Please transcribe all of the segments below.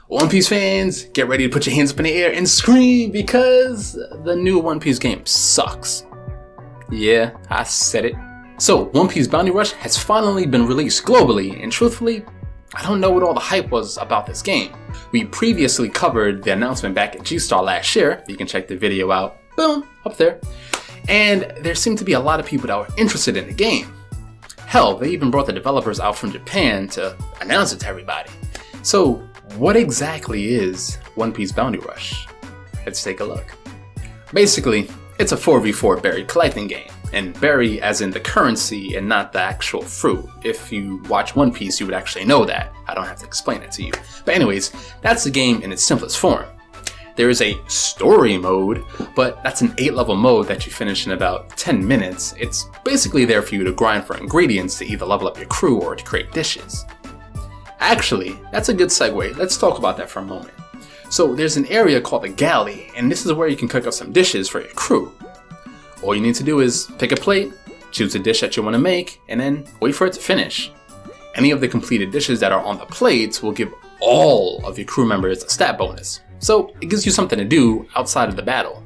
One Piece fans, get ready to put your hands up in the air and scream because the new One Piece game sucks. Yeah, I said it. So, One Piece Bounty Rush has finally been released globally, and truthfully, I don't know what all the hype was about this game. We previously covered the announcement back at G-Star last year. You can check the video out, boom, up there. And there seemed to be a lot of people that were interested in the game. Hell, they even brought the developers out from Japan to announce it to everybody. So, what exactly is One Piece Bounty Rush? Let's take a look. Basically, it's a 4v4 berry collecting game, and berry as in the currency and not the actual fruit. If you watch One Piece, you would actually know that. I don't have to explain it to you. But anyways, that's the game in its simplest form. There is a story mode, but that's an 8-level mode that you finish in about 10 minutes. It's basically there for you to grind for ingredients to either level up your crew or to create dishes. Actually, that's a good segue. Let's talk about that for a moment. So there's an area called the Galley, and this is where you can cook up some dishes for your crew. All you need to do is pick a plate, choose a dish that you want to make, and then wait for it to finish. Any of the completed dishes that are on the plates will give all of your crew members a stat bonus. So it gives you something to do outside of the battle.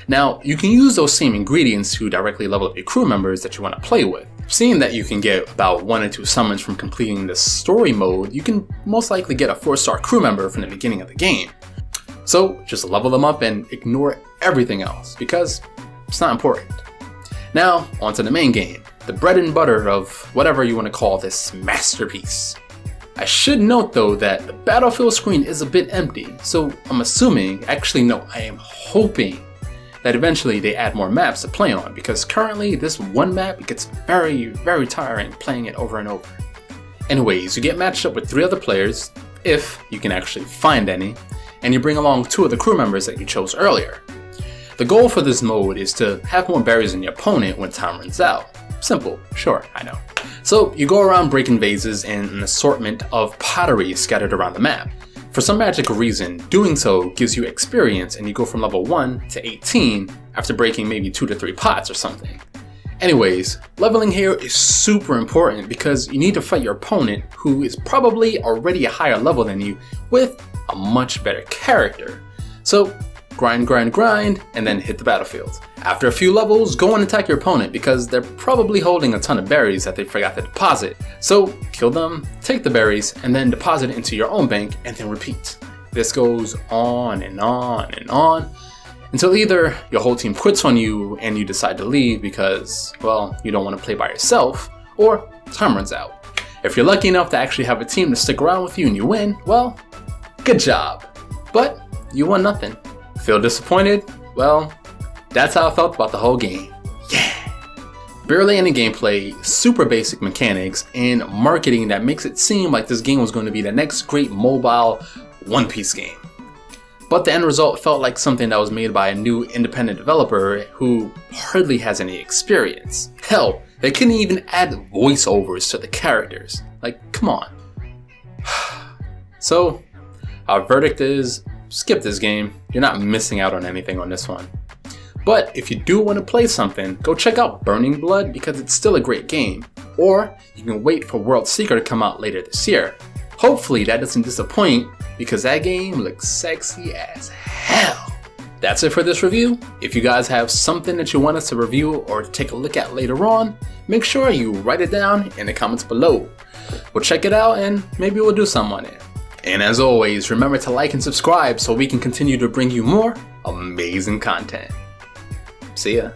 Now, you can use those same ingredients to directly level up your crew members that you want to play with. Seeing that you can get about 1 or 2 summons from completing this story mode, you can most likely get a 4-star crew member from the beginning of the game. So just level them up and ignore everything else, because it's not important. Now, onto the main game, the bread and butter of whatever you want to call this masterpiece. I should note though that the battlefield screen is a bit empty, so I'm assuming, actually no, I am hoping that eventually they add more maps to play on, because currently this one map gets very tiring playing it over and over. Anyways, you get matched up with 3 other players, if you can actually find any, and you bring along 2 of the crew members that you chose earlier. The goal for this mode is to have more berries than your opponent when time runs out. Simple, sure, I know. So you go around breaking vases and an assortment of pottery scattered around the map. For some magical reason, doing so gives you experience and you go from level 1 to 18 after breaking maybe 2 to 3 pots or something. Anyways, leveling here is super important because you need to fight your opponent who is probably already a higher level than you with a much better character. So grind, and then hit the battlefield. After a few levels, go and attack your opponent because they're probably holding a ton of berries that they forgot to deposit. So kill them, take the berries, and then deposit it into your own bank and then repeat. This goes on and on and on until either your whole team quits on you and you decide to leave because, well, you don't want to play by yourself, or time runs out. If you're lucky enough to actually have a team to stick around with you and you win, well, good job. But you won nothing. Feel disappointed? Well, that's how I felt about the whole game. Yeah! Barely any gameplay, super basic mechanics, and marketing that makes it seem like this game was going to be the next great mobile One Piece game. But the end result felt like something that was made by a new independent developer who hardly has any experience. Hell, they couldn't even add voiceovers to the characters. Like, come on. So, our verdict is, skip this game. You're not missing out on anything on this one. But if you do want to play something, go check out Burning Blood because it's still a great game. Or you can wait for World Seeker to come out later this year. Hopefully that doesn't disappoint because that game looks sexy as hell. That's it for this review. If you guys have something that you want us to review or take a look at later on, make sure you write it down in the comments below. We'll check it out and maybe we'll do something on it. And as always, remember to like and subscribe so we can continue to bring you more amazing content. See ya.